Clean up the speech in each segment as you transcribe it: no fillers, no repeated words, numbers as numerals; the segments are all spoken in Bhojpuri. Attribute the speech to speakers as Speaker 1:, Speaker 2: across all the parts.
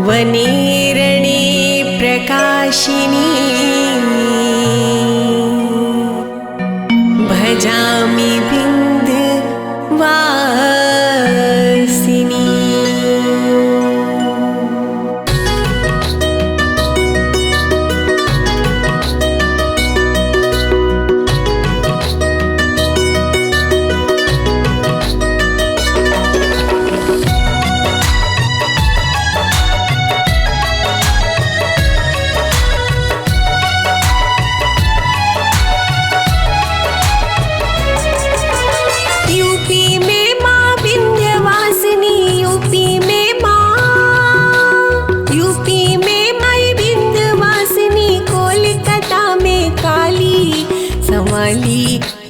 Speaker 1: वनेरणे प्रकाशिनी भजामि विन्ध्यवासिनी।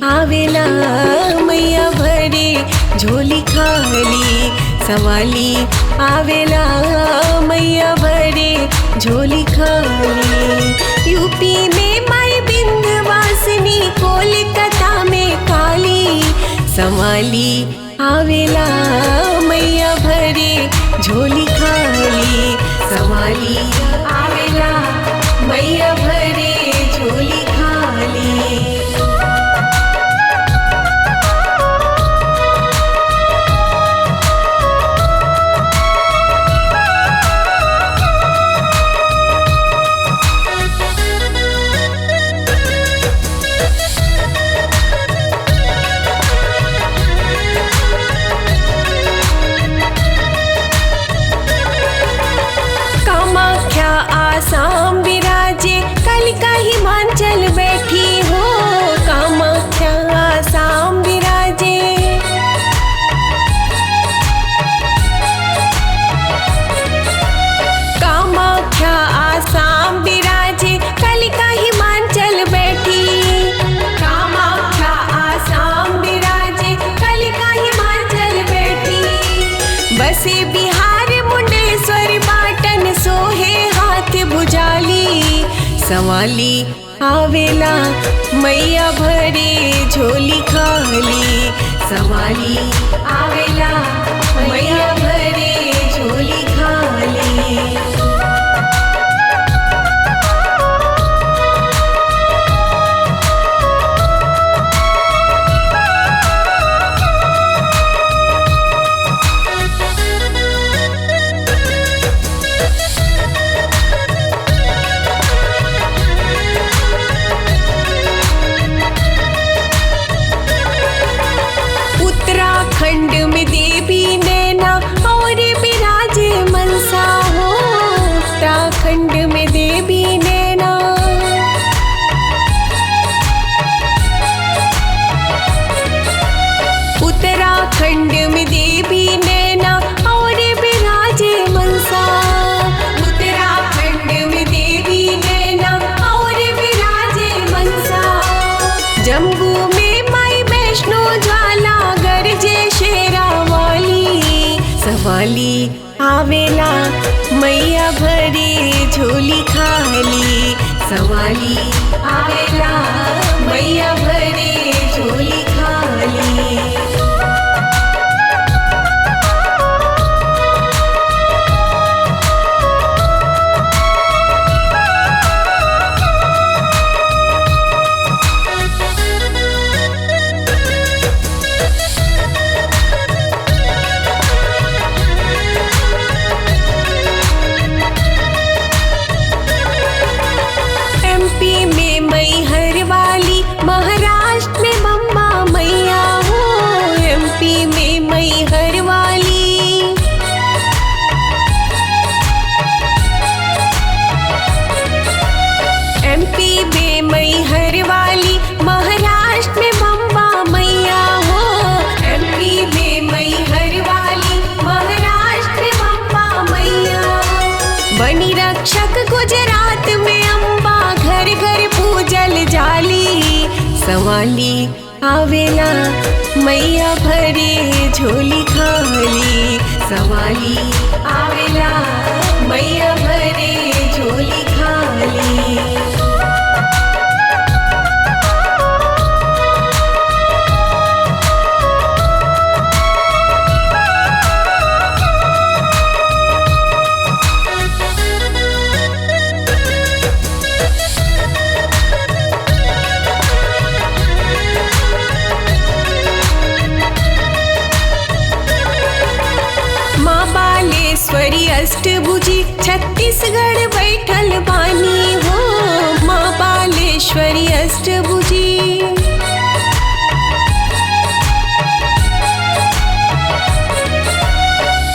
Speaker 1: आवेला मैया भरे झोली खाली, संवाली आवेला मैया भरे झोली खाली। यूपी में माई विंध्यवासिनी, कोलकाता में काली, संवाली आवेला मैया भरे झोली खाली, संवाली आवेला मैया भरे झोली खाली। आसाम विराजे कालिका हिमाचल बैठी हो, कामाख्या आसाम विराजे। कामाख्या आसाम विराजे कालिका हिमाचल बैठी, कामाख्या आसाम विराजे कालिका हिमाचल बैठी। बसे बिहार मुंडेश्वर पाटन सोहे भुजाली, संवाली आवेला मैया भरे झोली खाली, संवाली आवेला मैया भरे झोली खाली। उत्तराखंड में देवी नैना और विराजे मनसा हो, उत्तराखंड में देवी नैना। उत्तराखंड में देवी नैना और विराजे मनसा, उत्तराखंड में देवी नैना और विराजे मनसा। जम्मू में माई वैष्णो ज्वाला गरजे शेरा वाली, संवाली आवेला मैया भरे झोली खाली, संवाली आवेला मैया भरे झोली खाली। एमपी में मैहर वाली, महाराष्ट्र में बम्बा मैया हो, एमपी में मैहर वाली। एमपी में मैहर वाली, महाराष्ट्र में बम्बा मैया हो, एमपी में मैहर वाली, महाराष्ट्र में बम्बा मैया। बनी रक्षक गुजरात में अम्बा, घर घर पूजल जाली, संवाली आवेला मैया भरे झोली खाली, संवाली आवेला मैया भरे झोली खाली। अष्टभुजी छत्तीसगढ़ बैठल बानी हो माँ बालेश्वरी अष्टभुजी।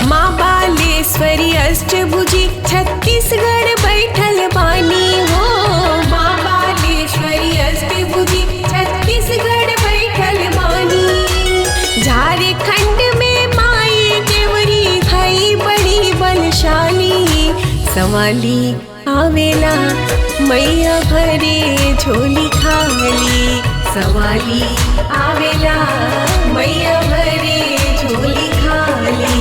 Speaker 1: माँ बालेश्वरी अष्टभुजी छत्तीसगढ़ बैठल बानी हो माँ बालेश्वरी अष्टभुजी छत्तीसगढ़ बैठल बानी। झारखंड में माई देवरी भाई बड़ी बलशाली संवाली आवेला मैया भरे झोली खाली। संवाली आवेला मैया भरे झोली खाली।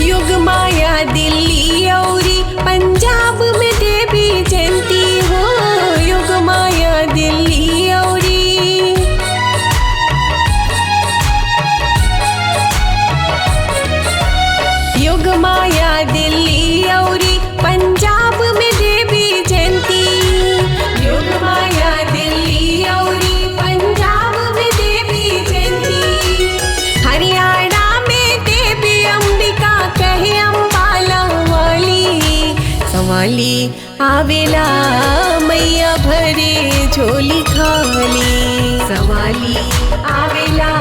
Speaker 1: युग माया दिल्ली औरी पंजाब में देवी जयंती हो युग माया दिल्ली औरी। युग माया दिल्ली औरी पंजाब में देवी जयंती। युग माया दिल्ली औरी पंजाब में देवी जयंती। हरियाणा में देवी अंबिका कहे अम्बाला वाली। संवाली आवेला मैया भरे झोली खाली। संवाली आवेला